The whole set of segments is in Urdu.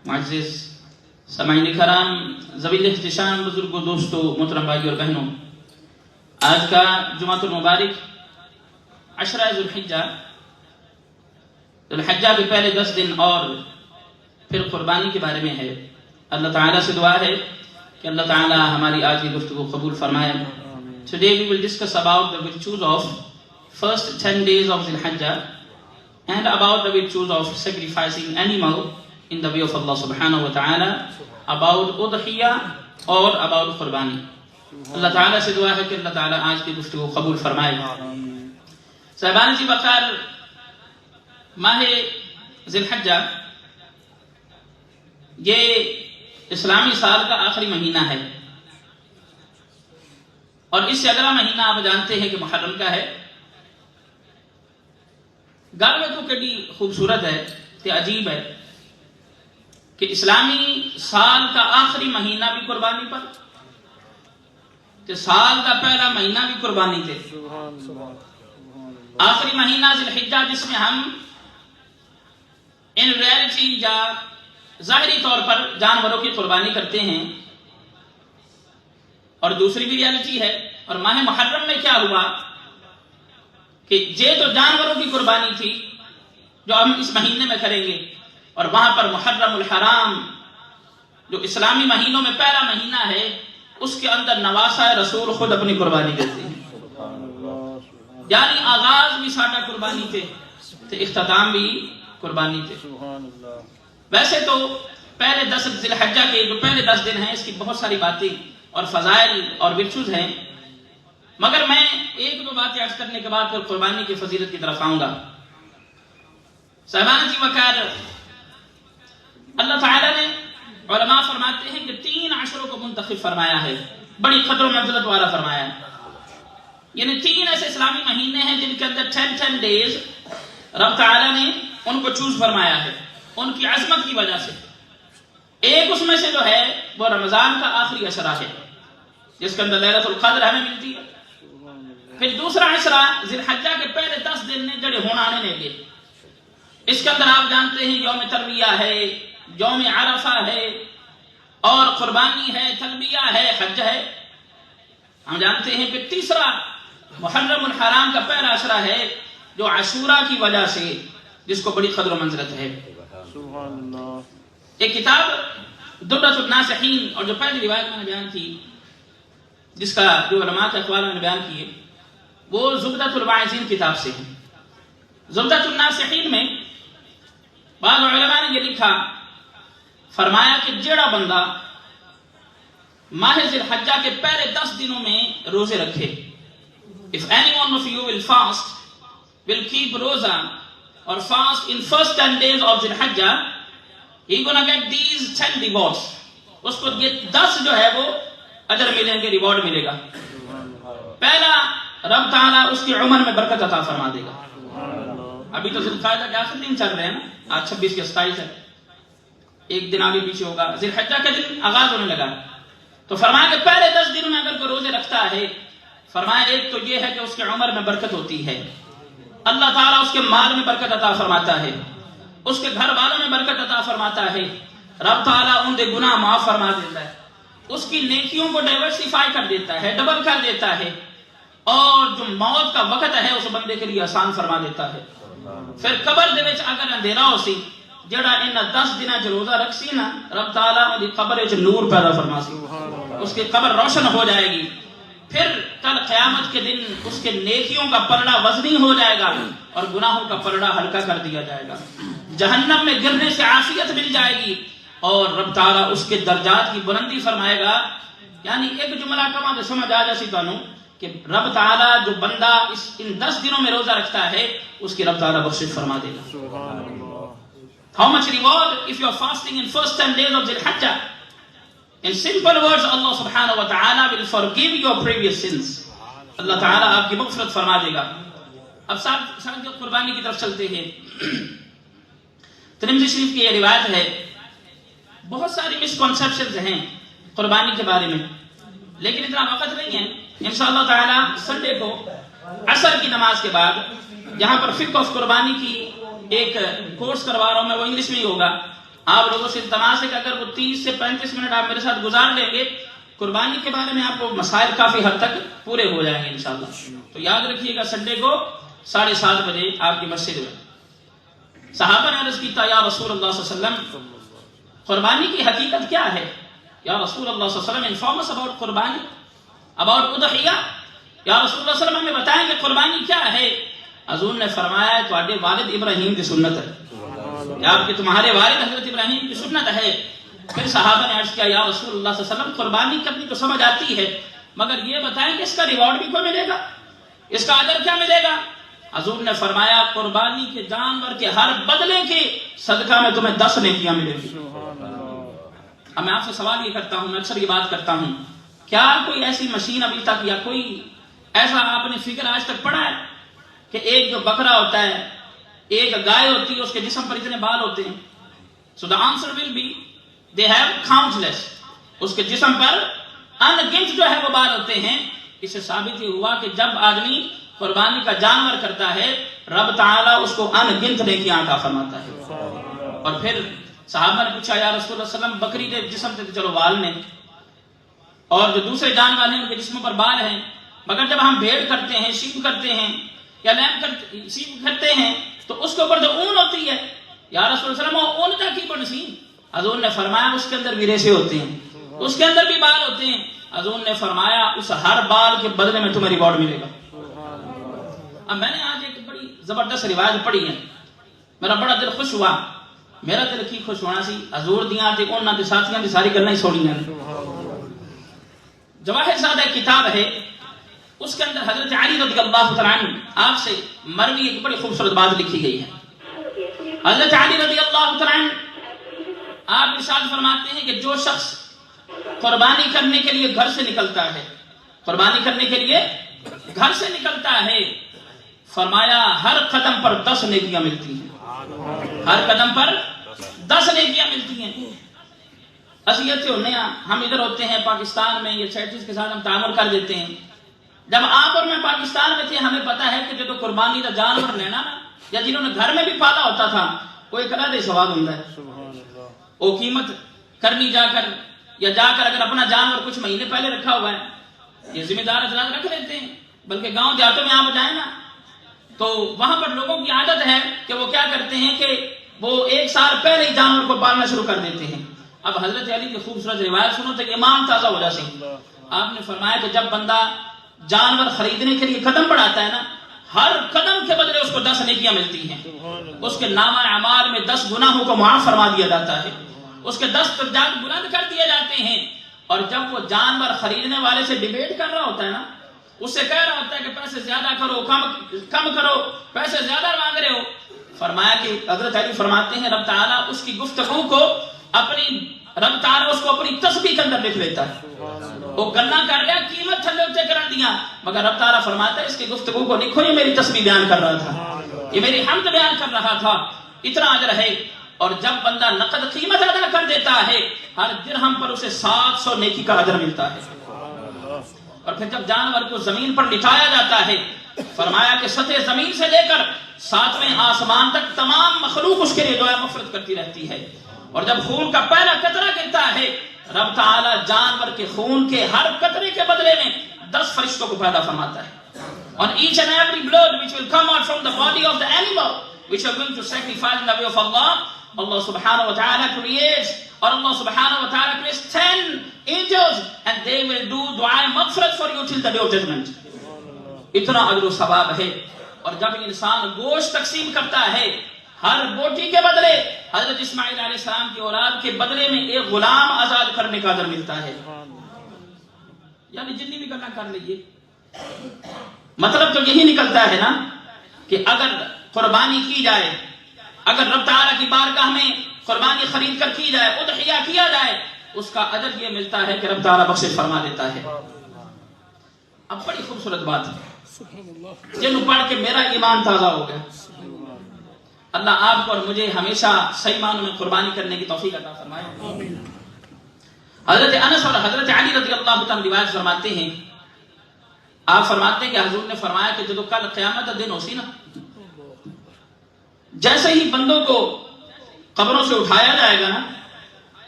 معزز سامعین کرام، ذویل احتشام، بزرگوں، دوستوں، محترم بھائی اور بہنوں، آج کا جمعۃ المبارک عشرہ ذو الحجہ کے پہلے 10 دن اور پھر قربانی کے بارے میں ہے۔ اللہ تعالیٰ سے دعا ہے کہ اللہ تعالیٰ ہماری آج کی گفتگو قبول فرمائے۔ Today we will discuss about the virtues of first 10 days of Dhul Hijjah and about the virtues of sacrificing animal in the way of Allah subhanahu wa ta'ala, about udhiyah اور about قربانی۔ اللہ تعالیٰ سے دعا ہے کہ اللہ تعالیٰ آج کی گفتگو قبول فرمائے۔ صاحبان جی بخیر، ماہ ذی الحجہ یہ اسلامی سال کا آخری مہینہ ہے، اور اس سے اگلا مہینہ آپ جانتے ہیں کہ محرم کا ہے۔ گل میں تو کڑی خوبصورت ہے تے عجیب ہے کہ اسلامی سال کا آخری مہینہ بھی قربانی پر تے سال کا پہلا مہینہ بھی قربانی تے۔ آخری مہینہ ذی الحجہ جس میں ہم ان ریالٹی یا ظاہری طور پر جانوروں کی قربانی کرتے ہیں، اور دوسری بھی ریالٹی ہے۔ اور ماہ محرم میں کیا ہوا کہ یہ تو جانوروں کی قربانی تھی جو ہم اس مہینے میں کریں گے، اور وہاں پر محرم الحرام جو اسلامی مہینوں میں پہلا مہینہ ہے، اس کے اندر نواسہ رسول خود اپنی قربانی کرتے ہیں۔ یعنی آغاز بھی ساڈا قربانی تھے، اختتام بھی قربانی تھے۔ ویسے تو پہلے 10 ذی الحجہ کے جو پہلے 10 دن ہیں، اس کی بہت ساری باتیں اور فضائل اور ورچوز ہیں، مگر میں ایک دو باتیں عرض کرنے کے بعد پھر قربانی کی فضیلت کی طرف آؤں گا۔ صاحبان جی وقار، اللہ تعالیٰ نے علماء فرماتے ہیں کہ 3 عشروں کو منتخب فرمایا ہے، بڑی قدر و منزلت والا فرمایا ہے۔ یعنی 3 ایسے اسلامی مہینے ہیں جن کے اندر 10 ڈیز رب تعالیٰ نے ان کو چوز فرمایا ہے ان کی عظمت کی وجہ سے۔ ایک اس میں سے جو ہے وہ رمضان کا آخری عشرہ ہے، جس کے اندر لیلۃ القدر ہمیں ملتی ہے۔ پھر دوسرا عشرہ ذی الحجہ کے پہلے 10 دن نے جڑے ہونا آنے لگے، اس کے اندر آپ جانتے ہیں یوم ترویہ ہے، یوم عرفہ ہے، اور قربانی ہے، تلبیہ ہے، حج ہے۔ ہم جانتے ہیں کہ تیسرا محرم الحرام کا پہلا عشرہ ہے جو عاشوراء کی وجہ سے، جس کو بڑی قدر و منزلت ہے۔ ایک کتاب درۃ الناصحین، اور جو پہلی روایت میں نے بیان کی جس کا جو علماء کے اقوال میں نے بیان کیے، وہ زبدۃ الواعظین کتاب سے ہے۔ زبدۃ الناصحین میں بعض علماء نے یہ لکھا، فرمایا کہ جڑا بندہ ماہ ذی الحجہ کے پہلے 10 دنوں میں روزے رکھے، if any one of you will fast, will keep roza or fast in first 10 days of Dhul Hijjah, he gonna get these 10 rewards. اس کو یہ 10 جو ہے وہ اجر ملیں گے، ریوارڈ ملے گا۔ پہلا، رب تعالیٰ اس کی عمر میں برکت عطا فرما دے گا۔ ابھی تو ذی القعدہ کے آخر دن چل رہے ہیں نا، آج 26 کے 27 ہے، ایک دن آگے پیچھے ہوگا، ذی الحجہ کا دن آغاز ہونے لگا۔ تو فرمایا کہ پہلے 10 دنوں میں اگر کوئی روزے رکھتا ہے، فرمایا ایک تو یہ ہے کہ اس کی عمر میں برکت ہوتی ہے، اللہ تعالیٰ اس کے مال میں برکت عطا فرماتا ہے، اس کے گھر والوں میں برکت عطا فرماتا ہے، رب تعالیٰ ان کے گناہ معاف فرما دیتا ہے، اس کی نیکیوں کو ڈائیورسیفائی کر دیتا ہے، ڈبل کر دیتا ہے، اور جو موت کا وقت ہے اس بندے کے لیے آسان فرما دیتا ہے۔ پھر قبر دے وچ اگر اندھیرا ہو سی، جڑا ان 10 دنوں چ روزہ رکھ سی نا، رب تعالیٰ ان کی قبر وچ نور پیدا فرما سی، اس کی قبر روشن ہو جائے گی۔ پھر کل قیامت کے دن اس کے نیکیوں کا پلڑا وزنی ہو جائے گا اور گناہوں کا پلڑا ہلکا کر دیا جائے گا، جہنم میں گرنے سے عافیت مل جائے گی، اور رب تعالیٰ اس کے درجات کی بلندی فرمائے گا۔ یعنی ایک جملہ کما تو سمجھ آ جاسی تانوں کہ رب تعالیٰ جو بندہ ان 10 دنوں میں روزہ رکھتا ہے اس کی رب تعالیٰ بخشش فرما دے گا۔ How much reward if you are fasting in first 10 days of Dhul Hijjah? In simple words, Allah subhanahu wa ta'ala will forgive your previous sins. اللہ تعالیٰ آپ کی مغفرت فرما دے گا۔ اب ساتھ قربانی کی طرف چلتے ہیں۔ ترمذی شریف کی یہ روایت ہے، بہت ساری مسکنسیپشنز ہیں قربانی کے بارے میں، لیکن اتنا وقت نہیں ہے۔ انشاءاللہ تعالیٰ سنڈے کو عصر کی نماز کے بعد جہاں پر فقہ آف قربانی کی ایک کورس کروا رہا ہوں میں، وہ انگلش میں ہی ہوگا، آپ لوگوں سے التماس ہے کہ اگر وہ 30 سے 35 منٹ آپ میرے ساتھ گزار لیں گے، قربانی کے بارے میں آپ کو مسائل کافی حد تک پورے ہو جائیں گے انشاءاللہ۔ تو یاد رکھیے گا سنڈے کو 7:30 بجے آپ کی مسجد میں۔ صحابہ نے عرض کیا یا رسول اللہ صلی اللہ علیہ وسلم قربانی کی حقیقت کیا ہے؟ یا رسول اللہ صلی اللہ علیہ وسلم انفارم اس اباؤٹ قربانی، اباؤٹ اضحیہ، یا رسول اللہ صلی اللہ علیہ وسلم ہمیں بتائیں کہ قربانی کیا ہے؟ حضور نے فرمایا تواڈے والد ابراہیم کی سنت ہے، یا آپ کے تمہارے والد حضرت ابراہیم کی سنت ہے۔ پھر صحابہ نے عرض کیا یا رسول اللہ صلی اللہ علیہ وسلم قربانی کرنی تو سمجھ آتی ہے، مگر یہ بتائیں کہ اس کا ریوارڈ بھی کوئی ملے گا، اس کا اجر کیا ملے گا؟ حضور نے فرمایا قربانی کے جانور کے ہر بدلے کے صدقہ میں تمہیں 10 نیکیاں ملیں گی۔ اب میں آپ سے سوال یہ کرتا ہوں، میں اکثر یہ بات کرتا ہوں، کیا کوئی ایسی مشین ابھی تک یا کوئی ایسا آپ نے فکر آج تک پڑھا ہے کہ ایک جو بکرا ہوتا ہے، ایک گائے ہوتی ہے، اس کے جسم پر اتنے بال ہوتے ہیں؟ So the answer will be they have countless، اس کے جسم پر ان گنت جو ہے وہ بال ہوتے ہیں۔ اس سے ثابت یہ ہوا کہ جب آدمی قربانی کا جانور کرتا ہے رب تعالیٰ اس کو ان گنت نیکیاں عطا فرماتا ہے۔ اور پھر صحابہ نے پوچھا یا رسول اللہ صلی اللہ علیہ وسلم بکری کے جسم سے تو چلو بال نے، اور جو دوسرے جانور ہیں ان کے جسموں پر بال ہیں، مگر جب ہم بھیڑ کرتے ہیں، شیپ کرتے ہیں یا لیم شیپ کرتے ہیں تو اس کے اوپر جو اون ہوتی ہے، یا رسول اللہ صلی اللہ علیہ وسلم اون کا کی بنسی؟ حضور نے فرمایا اس کے اندر بھی ریشے ہوتے ہیں، اس کے اندر بھی بال ہوتے ہیں۔ حضور نے فرمایا اس ہر بال کے بدلے میں تمہیں ریوارڈ ملے گا۔ اب میں نے آج ایک بڑی زبردست روایت پڑھی ہے، میرا بڑا دل خوش ہوا، میرا دل کی خوش ہونا سی، حضور دیاں تے انہاں دے ساتھیاں دی ساری گلاں ہی سوڑیاں نے۔ جواہر سادہ ایک کتاب ہے، اس کے اندر حضرت علی رضی اللہ تعالیٰ عنہ آپ سے مروی ایک بڑی خوبصورت بات لکھی گئی ہے۔ حضرت علی رضی اللہ تعالیٰ عنہ آپ ارشاد فرماتے ہیں کہ جو شخص قربانی کرنے کے لیے گھر سے نکلتا ہے، قربانی کرنے کے لیے گھر سے نکلتا ہے، فرمایا ہر قدم پر 10 نیکیاں ملتی ہیں، ہر قدم پر 10 نیکیاں ملتی ہیں۔ اصلیت سے ہونے ہم ادھر ہوتے ہیں پاکستان میں، یہ چیریٹیز کے ساتھ ہم تعامل کر دیتے ہیں۔ جب آپ اور میں پاکستان میں تھے ہمیں پتا ہے کہ جو قربانی کا جانور لینا نا، یا جنہوں نے گھر میں بھی پالا ہوتا تھا، وہ ایک الگ سواد ہوتا ہے۔ وہ قیمت کرنی جا کر یا جا کر اگر اپنا جانور کچھ مہینے پہلے رکھا ہوا ہے، یہ ذمہ دار حضرات رکھ لیتے ہیں، بلکہ گاؤں دیہاتوں میں آپ جائیں نا تو وہاں پر لوگوں کی عادت ہے کہ وہ کیا کرتے ہیں کہ وہ 1 سال پہلے ہی جانور کو پالنا شروع کر دیتے ہیں۔ اب حضرت علی کی خوبصورت روایت سنو تو ایمان تازہ ہو جاتے ہیں۔ آپ نے فرمایا کہ جب بندہ جانور خریدنے کے لیے قدم بڑھاتا ہے نا، ہر قدم کے بدلے اس کو 10 نیکیاں ملتی ہیں، اس کے نامہ اعمال میں 10 گناہوں کو معاف فرما دیا جاتا ہے، اس کے 10 درجات بلند کر دیے جاتے ہیں۔ اور جب وہ جانور خریدنے والے سے ڈیبیٹ کر رہا ہوتا ہے نا، اس سے کہہ رہا ہوتا ہے کہ پیسے زیادہ کرو، کم کرو، پیسے زیادہ مانگ رہے ہو، فرمایا کہ حضرت علی فرماتے ہیں رب تعالیٰ اس کی گفتگو کو رب تعالیٰ اس کو اپنی تسبیح کے اندر لکھ لیتا ہے۔ وہ گنا کر رہا قیمت تھلے اتنے کر دیا، مگر رب تعالیٰ فرماتا ہے اس کی گفتگو کو لکھو، یہ میری تسبیح بیان کر رہا تھا، یہ میری حمد بیان کر رہا تھا، اتنا اجر ہے۔ اور جب بندہ نقد قیمت ادا کر دیتا ہے ہر درہم پر اسے 700 نیکی کا اجر ملتا ہے۔ اور پھر جب جانور کو زمین پر لٹایا جاتا ہے، فرمایا کہ سطح زمین سے لے کر 7ویں آسمان تک تمام مخلوق اس کے لیے دعا مغفرت کرتی رہتی ہے۔ اور جب خون کا پہلا قطرہ گرتا ہے رب تعالیٰ جانور کے خون کے ہر قطرے کے بدلے میں 10 فرشتوں کو پیدا فرماتا ہے۔ On each and every blood which will come out from the body of the animal which are going to sacrifice in the way of Allah, Allah subhanahu wa ta'ala creates, or Allah subhanahu wa ta'ala creates 10 angels and they will do dua maghfirat for you till the day of judgment. اتنا اجر و ثواب ہے۔ اور جب انسان گوشت تقسیم کرتا ہے ہر بوٹی کے بدلے حضرت اسماعیل علیہ السلام کی اولاد کے بدلے میں ایک غلام آزاد کرنے کا اجر ملتا ہے۔ یعنی جتنی بھی گنا کر لیجیے، مطلب تو یہی نکلتا ہے نا کہ اگر قربانی کی جائے، اگر رب تعالیٰ کی بارگاہ میں قربانی خرید کر کی جائے، اضحیہ کیا جائے، اس کا اجر یہ ملتا ہے کہ رب تعالیٰ بخشش فرما دیتا ہے۔ اب بڑی خوبصورت بات ہے جن پڑھ کے میرا ایمان تازہ ہو گیا۔ اللہ آپ کو اور مجھے ہمیشہ صحیح معنوں میں قربانی کرنے کی توفیق عطا فرمائے۔ حضرت انس اور حضرت علی رضی اللہ عنہ روایت فرماتے ہیں، آپ فرماتے ہیں کہ حضور نے فرمایا کہ جب کل قیامت دن ہو سی نا، جیسے ہی بندوں کو قبروں سے اٹھایا جائے گا نا،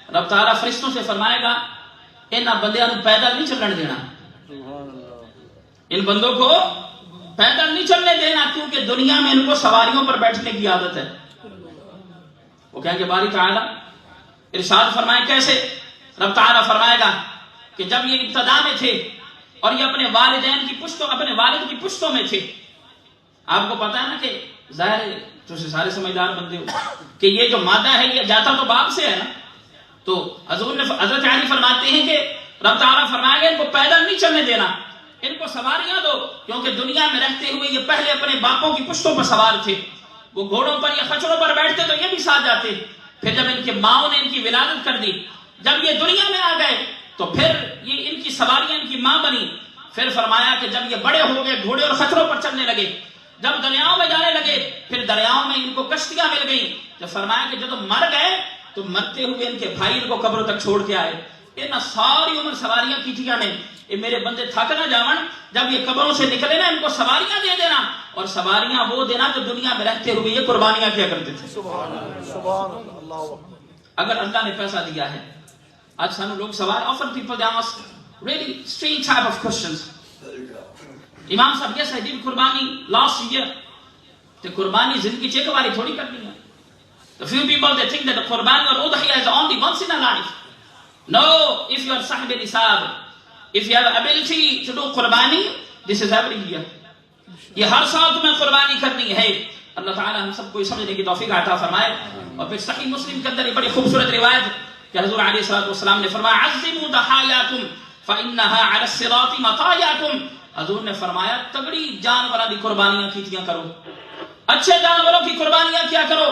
رب تعالیٰ فرشتوں سے فرمائے گا ان بندیاں نوں پیدل نہیں چلن دینا، ان بندوں کو پیدل نہیں چلنے دینا، کیونکہ دنیا میں ان کو سواریوں پر بیٹھنے کی عادت ہے۔ وہ کہیں کہ باری تعالیٰ ارشاد فرمائے کیسے؟ رب تعالیٰ فرمائے گا کہ جب یہ ابتدا میں تھے اور یہ اپنے والدین کی پشتوں، اپنے والد کی پشتوں میں تھے، آپ کو پتا ہے نا کہ ظاہر ہے تو سارے سمجھدار بندے ہو کہ یہ جو مادہ ہے یہ جاتا تو باپ سے ہے نا، تو حضرت علی فرماتے ہیں کہ رب تعالیٰ فرمائے گا ان کو پیدل نہیں چلنے دینا، ان کو سواریاں دو، کیونکہ دنیا میں رہتے ہوئے یہ پہلے اپنے باپوں کی پشتوں پر سوار تھے، وہ گھوڑوں پر یا خچروں پر بیٹھتے تو یہ بھی ساتھ جاتے، پھر جب ان کے ماؤں نے ان کی ولادت کر دی، جب یہ دنیا میں آ گئے تو پھر یہ ان کی سواریاں ان کی ماں بنی، پھر فرمایا کہ جب یہ بڑے ہو گئے گھوڑے اور خچروں پر چلنے لگے، جب دریاؤں میں جانے لگے پھر دریاؤں میں ان کو کشتیاں مل گئیں، جب فرمایا کہ جب مر گئے تو مرتے ہوئے ان کے بھائی ان کو قبروں تک چھوڑ کے آئے، ان ساری عمر سواریاں کیٹیاں نے، یہ میرے بندے تھک نہ جاون، جب یہ قبروں سے نکلے نا ان کو سواریاں دے دینا، اور سواریاں وہ دینا جو دنیا میں رہتے ہوئے یہ قربانیاں کیا کرتے تھے۔ سبحان اللہ۔ اگر اللہ نے پیسہ دیا ہے، آج سانو لوگ سوال often people they ask really strange type of questions. امام صاحب yes I did قربانی last year، تو قربانی زندگی چیک باری تھوڑی کرنی ہے۔ The few people they think that the قربانی اور اضحیہ is only once in a life. No, if you are صاحب نصاب، if you have ability to do قربانی، this is every year، یہ ہر سال تمہیں قربانی کرنی ہے۔ اللہ تعالیٰ ہم سب کو سمجھنے کی توفیق عطا فرمائے۔ اور پھر صحیح مسلم کے اندر ایک بڑی خوبصورت روایت کہ حضور علیہ السلام نے فرمایا عظموا ضحایاکم فإنها على الصراط مطایاکم، حضور نے فرمایا تگڑی جانوراں دی قربانیاں کیتیاں کرو، اچھے جانوروں کی قربانیاں کیا کرو،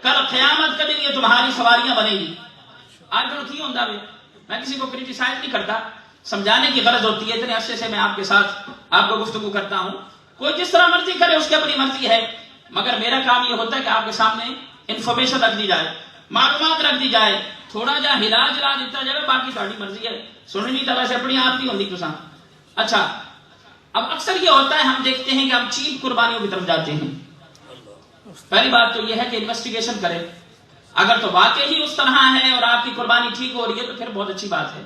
کل قیامت کے دن یہ تمہاری سواریاں بنے گی۔ آج جو کی ہوندا ہے، میں کسی کو کرٹیسائز نہیں کرتا، سمجھانے کی غرض ہوتی ہے، اتنے عرصے سے میں آپ کے ساتھ آپ کو گفتگو کرتا ہوں، کوئی جس طرح مرضی کرے اس کی اپنی مرضی ہے، مگر میرا کام یہ ہوتا ہے کہ آپ کے سامنے انفارمیشن رکھ دی جائے، معلومات رکھ دی جائے، تھوڑا جا ہلا جلا دیتا جائے، باقی تھوڑی مرضی ہے، سننی تو ویسے اپنی آپ نہیں ہوتی تساں۔ اچھا اب اکثر یہ ہوتا ہے ہم دیکھتے ہیں کہ ہم چیپ قربانیوں کی طرف جاتے ہیں۔ پہلی بات تو یہ ہے کہ انویسٹیگیشن کرے، اگر تو واقعی اس طرح ہے اور آپ کی قربانی ٹھیک ہو رہی ہے تو پھر بہت اچھی بات ہے،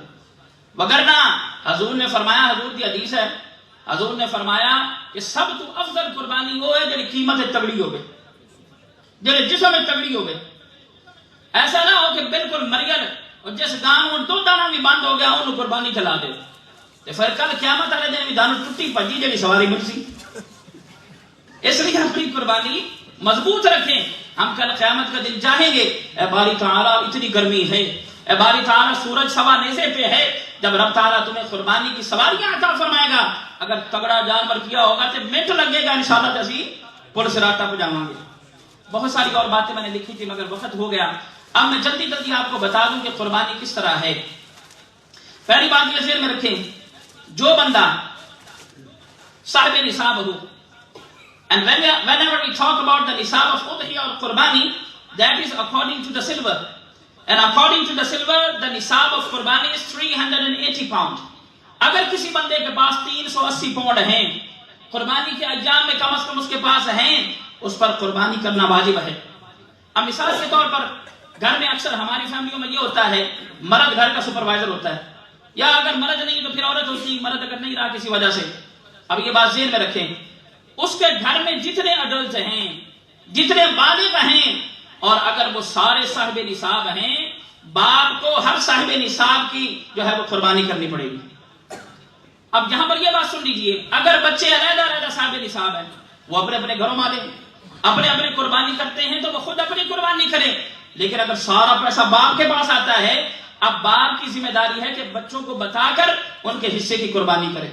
وگرنہ حضور نے فرمایا، حضور کی حدیث ہے، حضور نے فرمایا کہ سب تو افضل قربانی وہ ہے جڑی قیمت تگڑی ہوگی، جڑے جسم میں تگڑی ہوگی، ایسا نہ ہو کہ بالکل مریل اور جس گاؤں میں دو دانا بھی بند ہو گیا انہوں قربانی چلا دے، پھر کل قیامت والے دن بھی دانوں ٹوٹی پجی جڑی سواری مرسی۔ اس لیے اپنی قربانی مضبوط رکھیں، ہم کل قیامت کا دن چاہیں گے اے باری تعالیٰ اتنی گرمی ہے، اے باری تعالیٰ سورج سوا نیزے پہ ہے، جب رب تعالیٰ تمہیں قربانی کی سواریاں عطا فرمائے گا، اگر تگڑا جانور کیا ہوگا تو منٹ لگے گا انشاءاللہ تسی پل صراط پہ جاواں گے۔ بہت ساری اور باتیں میں نے لکھی تھی مگر وقت ہو گیا، اب میں جلدی جلدی آپ کو بتا دوں کہ قربانی کس طرح ہے۔ پہلی بات یہ ذہن میں رکھیں، جو بندہ صاحب نصاب ہو، and whenever we talk about the nisab of udhiyah or qurbani, that is according to the silver, and according to the silver the nisab of qurbani is 380 pound. اگر کسی بندے کے پاس 380 پاؤنڈ ہیں، قربانی کے ایام میں کم از کم اس کے پاس ہیں، اس پر قربانی کرنا واجب ہے۔ اب مثال کے طور پر گھر میں اکثر ہماری فیملیوں میں یہ ہوتا ہے مرد گھر کا سپروائزر ہوتا ہے، یا اگر مرد نہیں تو پھر عورت ہوتی، مرد اگر نہیں رہا کسی وجہ سے، اب یہ بات ذہن میں رکھیں، اس کے گھر میں جتنے اڈلٹ ہیں، جتنے بالغ ہیں، اور اگر وہ سارے صاحب نصاب ہیں، باپ کو ہر صاحب نصاب کی جو ہے وہ قربانی کرنی پڑے گی۔ اب یہاں پر یہ بات سن لیجئے، اگر بچے علیحدہ علیحدہ صاحب نصاب ہیں، وہ اپنے اپنے گھروں والے اپنے اپنے قربانی کرتے ہیں تو وہ خود اپنی قربانی کریں، لیکن اگر سارا پیسہ باپ کے پاس آتا ہے، اب باپ کی ذمہ داری ہے کہ بچوں کو بتا کر ان کے حصے کی قربانی کرے۔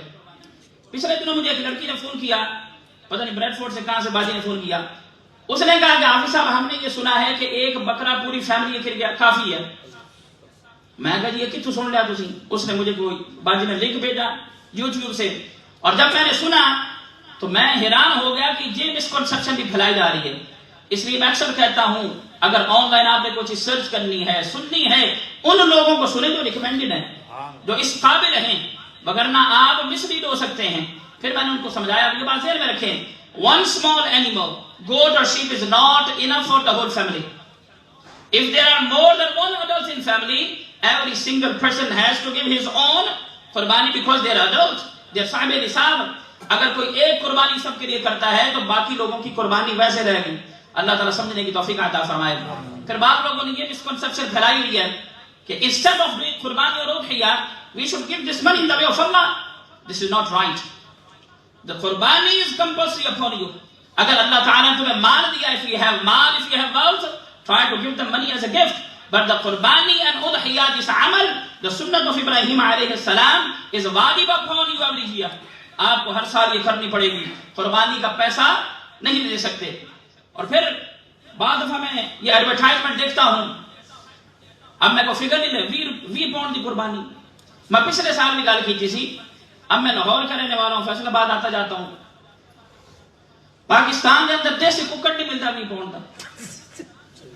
پچھلے دنوں مجھے ایک لڑکی نے فون کیا، پتہ نہیں بریڈ فورڈ سے کہاں سے باجی نے فون کیا، اس نے کہا کہ حافظ صاحب ہم نے یہ سنا ہے کہ ایک بکرا پوری فیملی کے لیے کافی ہے۔ میں کہا جی یہ کتوں سن لیا تسی؟ اس نے مجھے کوئی باجی نے لنک بھیجا یوٹیوب سے، اور جب میں نے سنا تو میں حیران ہو گیا کہ یہ مسکنسپشن بھی پھیلائی جا رہی ہے۔ اس لیے میں اکثر کہتا ہوں اگر آن لائن آپ نے کچھ سرچ کرنی ہے، سننی ہے، ان لوگوں کو سنیں جو ریکمینڈڈ ہیں، جو اس قابل ہیں، وگرنہ آپ مس لیڈ ہو سکتے ہیں۔ پھر میں نے ان کو سمجھایا، یہ بات ذہن میں رکھیں، one small animal, goat or sheep is not enough for the whole family. If there are more than one adult in family, every single person has to give his own قربانی because they are adults, they are صاحب نصاب. اگر کوئی ایک قربانی سب کے لیے کرتا ہے تو باقی لوگوں کی قربانی ویسے رہے گی. اللہ تعالیٰ سمجھنے کی توفیق عطا فرمائے. پھر بعض لوگوں نے یہ مسکنسپشن پھیلائی ہوئی ہے کہ instead of doing قربانی اور اضحیہ we should give this money in the way of Allah. This is not right. The qurbani is compulsory upon you. اگر اللہ تعالیٰ نے تمہیں مال دیا, if you have mall, if you have wealth, try to give them money as a gift. But the qurbani and udhiyah, this amal, the sunnah of Ibrahim alayhi salam is wajib upon you every year. آپ کو ہر سال یہ کرنی پڑے گی. قربانی کا پیسہ نہیں دے سکتے. اور پھر بعد دفعہ میں یہ ایڈورٹائزمنٹ دیکھتا ہوں, اب میں کو فگر نہیں لے 20 پاؤنڈ کی قربانی. میں پچھلے سال بھی گل کی تھی. اب میں لاہور کا رہنے والا ہوں, فیصل آباد آتا جاتا ہوں. پاکستان کے اندر دیسی ککڑ نہیں ملتا 20 پاؤنڈ کا.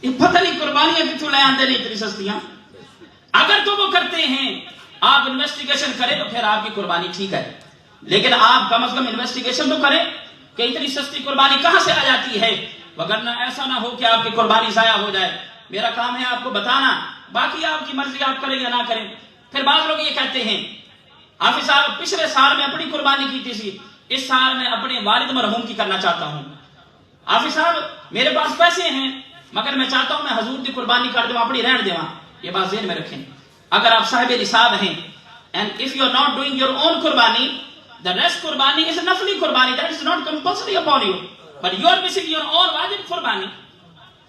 یہ پتہ نہیں قربانیاں کتوں لے آتے نہیں اتنی سستیاں. اگر تو وہ کرتے ہیں, آپ انویسٹیگیشن کریں تو پھر آپ کی قربانی ٹھیک ہے, لیکن آپ کم از کم انویسٹیگیشن تو کریں کہ اتنی سستی قربانی کہاں سے آ جاتی ہے, وگرنہ ایسا نہ ہو کہ آپ کی قربانی ضائع ہو جائے. میرا کام ہے آپ کو بتانا, باقی آپ کی مرضی آپ کریں یا نہ کریں. پھر بعض لوگ یہ کہتے ہیں حافظ صاحب پچھلے سال میں اپنی قربانی کی تھی, اس سال میں اپنے والد مرحوم کی کرنا چاہتا ہوں. حافظ صاحب میرے پاس پیسے ہیں مگر میں چاہتا ہوں میں حضور کی قربانی کر دوں, اپنی رہن دوں. یہ بات ذہن میں رکھیں. اگر آپ صاحب نصاب ہیں and if you are not doing your own قربانی, the rest قربانی is a نفلی قربانی, that is not compulsory upon you, but you are missing your own واجب قربانی.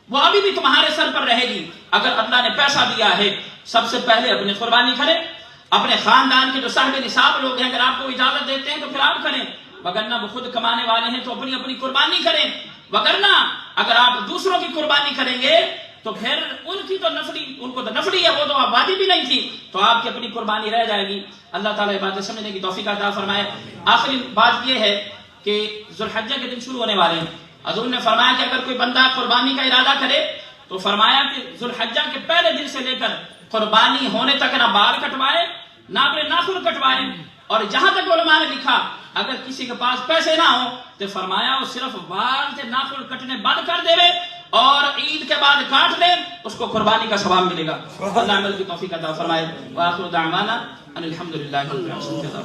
وہ ابھی بھی تمہارے سر پر رہے گی. اگر اللہ نے پیسہ دیا ہے سب سے پہلے اپنی قربانی کریں. اپنے خاندان کے جو صاحب نصاب لوگ ہیں اگر آپ کو اجازت دیتے ہیں تو پھر آپ کریں, وگرنہ وہ خود کمانے والے ہیں تو اپنی اپنی قربانی کریں. وگرنہ اگر آپ دوسروں کی قربانی کریں گے تو پھر ان کی تو نفلی, ان کو تو نفلی ہے, وہ تو آپ واجب بھی نہیں تھی, تو آپ کی اپنی قربانی رہ جائے گی. اللہ تعالیٰ یہ باتیں سمجھنے کی توفیق عطا فرمائے. آخری بات یہ ہے کہ ذوالحجہ کے دن شروع ہونے والے ہیں. حضور نے فرمایا کہ اگر کوئی بندہ قربانی کا ارادہ کرے تو فرمایا کہ ذوالحجہ کے پہلے دن سے لے کر قربانی ہونے تک نہ بال کٹوائے نہ اپنے ناخن کٹوائے. اور جہاں تک علماء نے لکھا اگر کسی کے پاس پیسے نہ ہو تو فرمایا وہ صرف بال سے ناخن کٹنے بند کر دے اور عید کے بعد کاٹ لے, اس کو قربانی کا ثواب ملے گا. اللہ عمل کی توفیق عطا فرمائے. وآخر دعوانا ان الحمدللہ رب العالمین.